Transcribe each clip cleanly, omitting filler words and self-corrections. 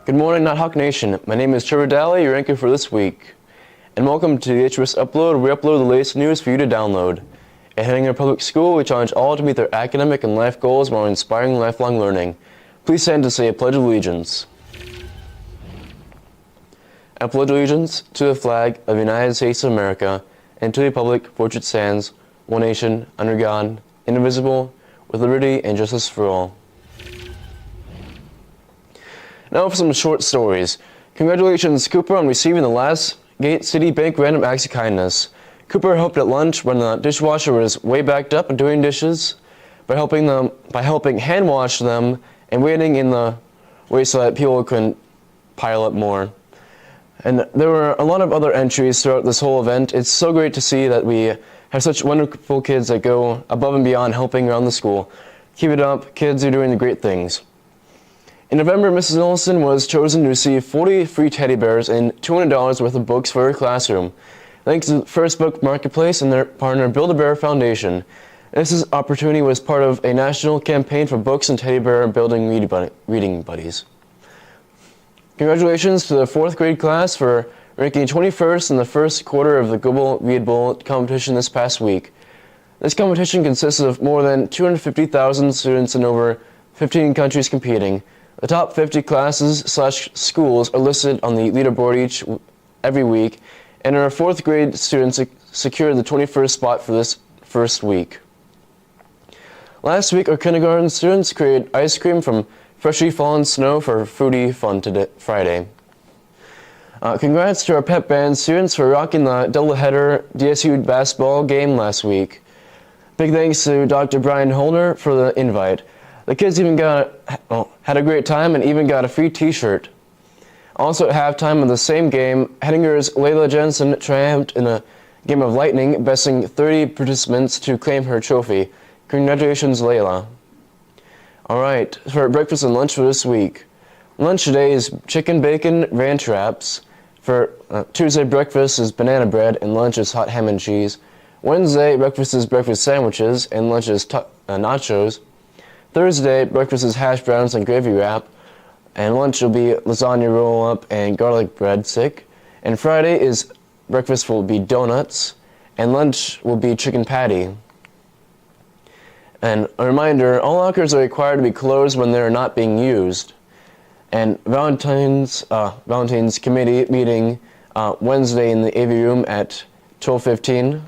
Good morning, Nighthawk Nation. My name is Trevor Daly, your anchor for this week. And welcome to the HRS Upload, where we upload the latest news for you to download. At Hettinger Public School, we challenge all to meet their academic and life goals while inspiring lifelong learning. Please stand to say a Pledge of Allegiance. I pledge allegiance to the flag of the United States of America and to the republic for which it stands, one nation, under God, indivisible, with liberty and justice for all. Now for some short stories. Congratulations, Cooper, on receiving the last Gate City Bank Random Acts of Kindness. Cooper helped at lunch when the dishwasher was way backed up and doing dishes by helping hand wash them and waiting in the way so that people couldn't pile up more. And there were a lot of other entries throughout this whole event. It's so great to see that we have such wonderful kids that go above and beyond helping around the school. Keep it up, kids are doing the great things. In November, Mrs. Olson was chosen to receive 40 free teddy bears and $200 worth of books for her classroom, thanks to First Book Marketplace and their partner Build-A-Bear Foundation. This opportunity was part of a national campaign for books and teddy bear building reading buddies. Congratulations to the 4th grade class for ranking 21st in the first quarter of the Global Read Bowl competition this past week. This competition consists of more than 250,000 students in over 15 countries competing. The top 50 classes/schools are listed on the leaderboard every week, and our 4th grade students secured the 21st spot for this first week. Last week, our kindergarten students created ice cream from freshly fallen snow for Foodie Fun Friday. Congrats to our pep band students for rocking the doubleheader DSU basketball game last week. Big thanks to Dr. Brian Holner for the invite. The kids even had a great time and even got a free t-shirt. Also at halftime of the same game, Hettinger's Layla Jensen triumphed in a game of lightning, besting 30 participants to claim her trophy. Congratulations, Layla. Alright, for breakfast and lunch for this week. Lunch today is chicken bacon ranch wraps. For Tuesday, breakfast is banana bread and lunch is hot ham and cheese. Wednesday, breakfast is breakfast sandwiches and lunch is nachos. Thursday, breakfast is hash browns and gravy wrap, and lunch will be lasagna roll-up and garlic breadstick. And Friday is breakfast will be donuts, and lunch will be chicken patty. And a reminder, all lockers are required to be closed when they're not being used. And Valentine's Committee meeting Wednesday in the AV room at 12:15.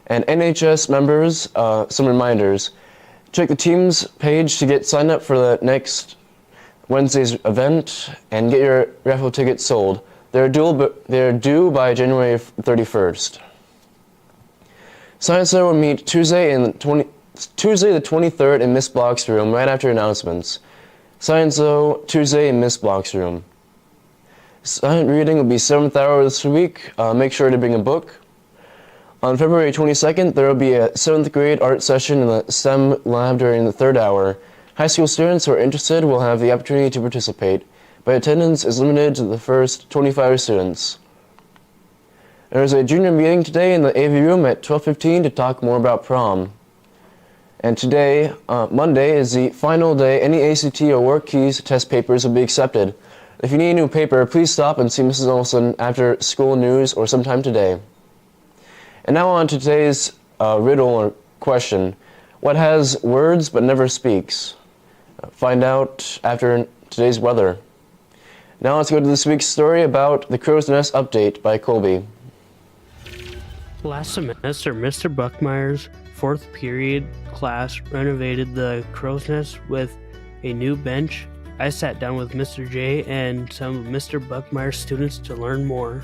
And NHS members, some reminders. Check the Teams page to get signed up for the next Wednesday's event and get your raffle tickets sold. They're due by January 31st. Science Center will meet Tuesday the 23rd in Miss Block's room right after announcements. Science Tuesday in Miss Block's room. Silent reading will be 7th hour this week. Make sure to bring a book. On February 22nd, there will be a 7th grade art session in the STEM lab during the 3rd hour. High school students who are interested will have the opportunity to participate, but attendance is limited to the first 25 students. There is a junior meeting today in the AV room at 12:15 to talk more about prom. And today, Monday, is the final day any ACT or Work Keys test papers will be accepted. If you need a new paper, please stop and see Mrs. Olson after school news or sometime today. And now on to today's riddle or question. What has words but never speaks? Find out after today's weather. Now let's go to this week's story about the Crow's Nest update by Colby. Last semester, Mr. Buckmeyer's 4th period class renovated the Crow's Nest with a new bench. I sat down with Mr. J and some of Mr. Buckmeyer's students to learn more.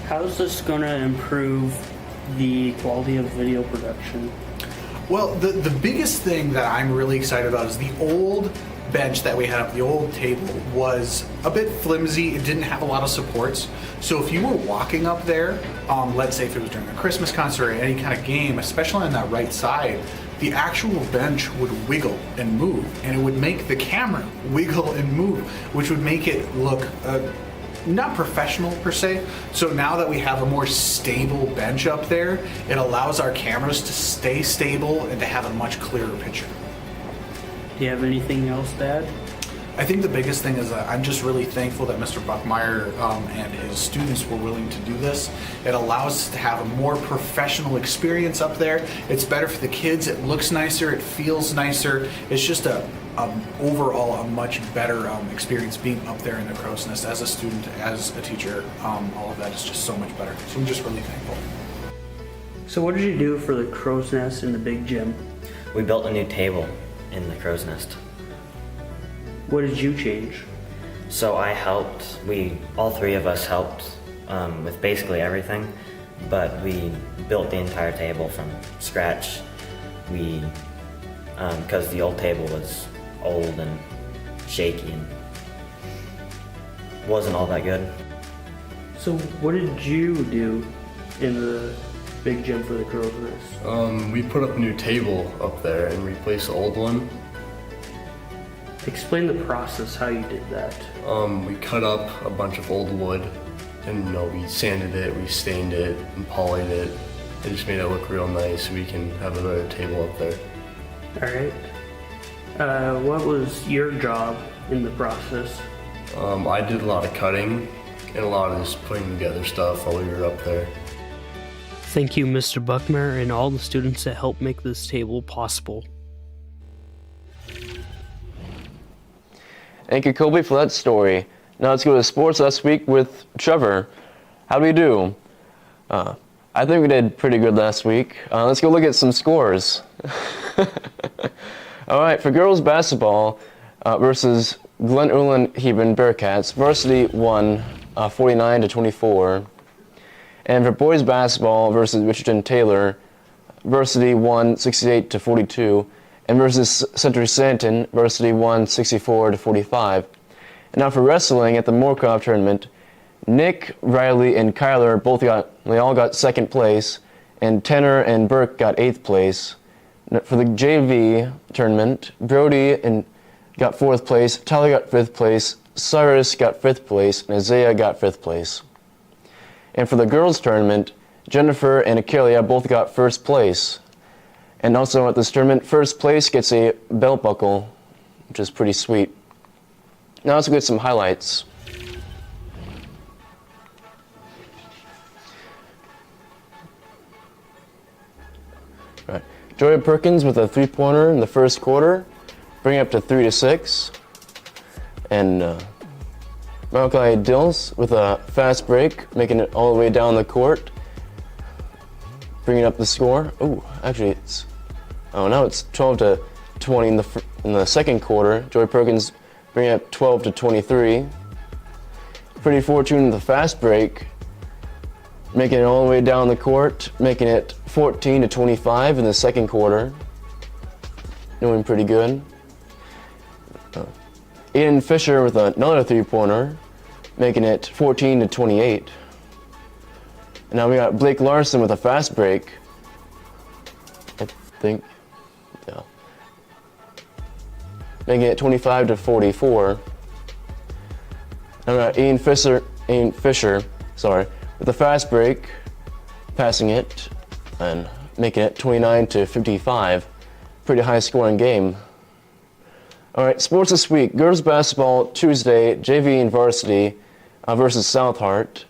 How is this going to improve the quality of video production? Well, the biggest thing that I'm really excited about is the old bench that we had up, the old table, was a bit flimsy. It didn't have a lot of supports. So if you were walking up there, let's say if it was during a Christmas concert or any kind of game, especially on that right side, the actual bench would wiggle and move, and it would make the camera wiggle and move, which would make it look not professional per se. So now that we have a more stable bench up there, it allows our cameras to stay stable and to have a much clearer picture. Do you have anything else to add? I think the biggest thing is that I'm just really thankful that Mr. Buckmeyer and his students were willing to do this. It allows us to have a more professional experience up there. It's better for the kids. It looks nicer. It feels nicer. It's just overall a much better experience being up there in the Crow's Nest as a student, as a teacher. All of that is just so much better. So I'm just really thankful. So what did you do for the Crow's Nest in the big gym? We built a new table in the Crow's Nest. What did you change? So I helped, all three of us helped with basically everything, but we built the entire table from scratch. Because the old table was old and shaky and wasn't all that good. So what did you do in the big gym for the Crow's Nest? We put up a new table up there and replaced the old one. Explain the process, how you did that. We cut up a bunch of old wood and we sanded it, we stained it and polished it and just made it look real nice so we can have a better table up there. Alright. What was your job in the process? I did a lot of cutting and a lot of just putting together stuff while we were up there. Thank you, Mr. Buckmeyer, and all the students that helped make this table possible. Thank you, Kobe, for that story. Now let's go to sports last week with Trevor. How do we do? I think we did pretty good last week. Let's go look at some scores. All right, for girls basketball versus Glen Ullin Heben Bearcats, varsity won 49-24. And for boys basketball versus Richardson Taylor, varsity won 68-42. And versus Century Stanton, varsity won 64-45. And now for wrestling at the Moorcroft tournament, Nick, Riley, and Kyler they all got second place, and Tanner and Burke got 8th place. For the JV tournament, Brody got 4th place, Tyler got 5th place, Cyrus got 5th place, and Isaiah got 5th place. And for the girls tournament, Jennifer and Akelia both got 1st place. And also at this tournament, 1st place gets a belt buckle, which is pretty sweet. Now let's get some highlights. Right. Joy Perkins with a 3-pointer in the first quarter, bringing it up to 3-6. And Malachi Dills with a fast break, making it all the way down the court, bringing up the score. Oh, actually, now it's 12-20 in the second quarter. Joy Perkins bringing up 12-23. Pretty Fortune with a fast break, making it all the way down the court, making it 14-25 in the second quarter. Doing pretty good. Aiden Fisher with another 3-pointer, making it 14-28. And now we got Blake Larson with a fast break. I think, yeah. Making it 25-44. And we got Ian Fisher, with a fast break, passing it and making it 29-55. Pretty high scoring game. All right, sports this week. Girls basketball Tuesday, JV and varsity versus South Hart.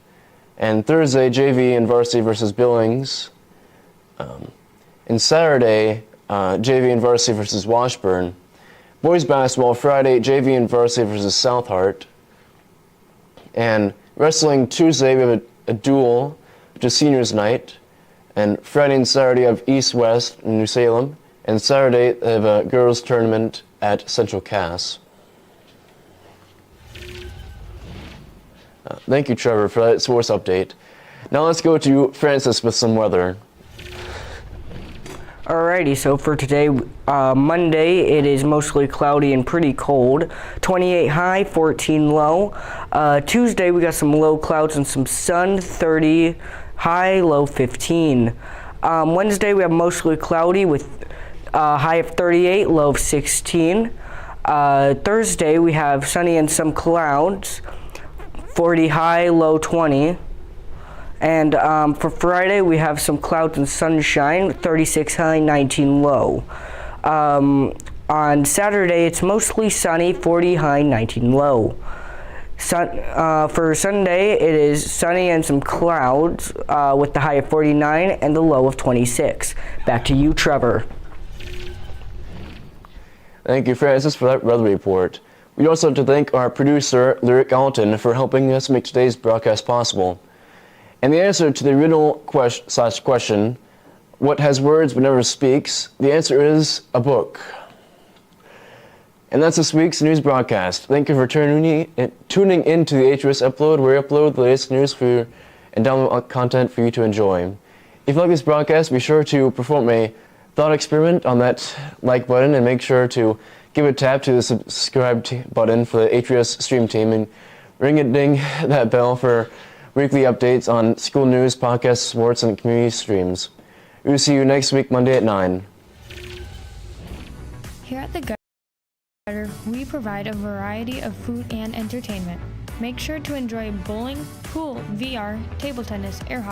And Thursday, JV and varsity versus Billings. And Saturday, JV and varsity versus Washburn. Boys basketball Friday, JV and varsity versus South Hart. And wrestling Tuesday, we have a duel, which is seniors night. And Friday and Saturday of East-West in New Salem. And Saturday, they have a girls tournament at Central Cass. Thank you, Trevor, for that sports update. Now let's go to Francis with some weather. Alrighty, so for today, Monday, it is mostly cloudy and pretty cold. 28 high, 14 low. Tuesday, we got some low clouds and some sun, 30 high, low 15. Wednesday, we have mostly cloudy with high of 38, low of 16. Thursday, we have sunny and some clouds, 40 high, low 20. And for Friday, we have some clouds and sunshine, 36 high, 19 low. On Saturday, it's mostly sunny, 40 high, 19 low. For Sunday, it is sunny and some clouds with the high of 49 and the low of 26. Back to you, Trevor. Thank you, Francis, for that weather report. We'd also like to thank our producer, Lyric Alton, for helping us make today's broadcast possible. And the answer to the riddle question, what has words but never speaks? The answer is a book. And that's this week's news broadcast. Thank you for tuning in to the HOS Upload, where we upload the latest news for you and download content for you to enjoy. If you like this broadcast, be sure to perform a thought experiment on that like button and make sure to give a tap to the subscribe button for the HOS stream team and ring-a-ding that bell for weekly updates on school news, podcasts, sports, and community streams. We will see you next week, Monday at 9. Here at the Gutter, we provide a variety of food and entertainment. Make sure to enjoy bowling, pool, VR, table tennis, air hockey,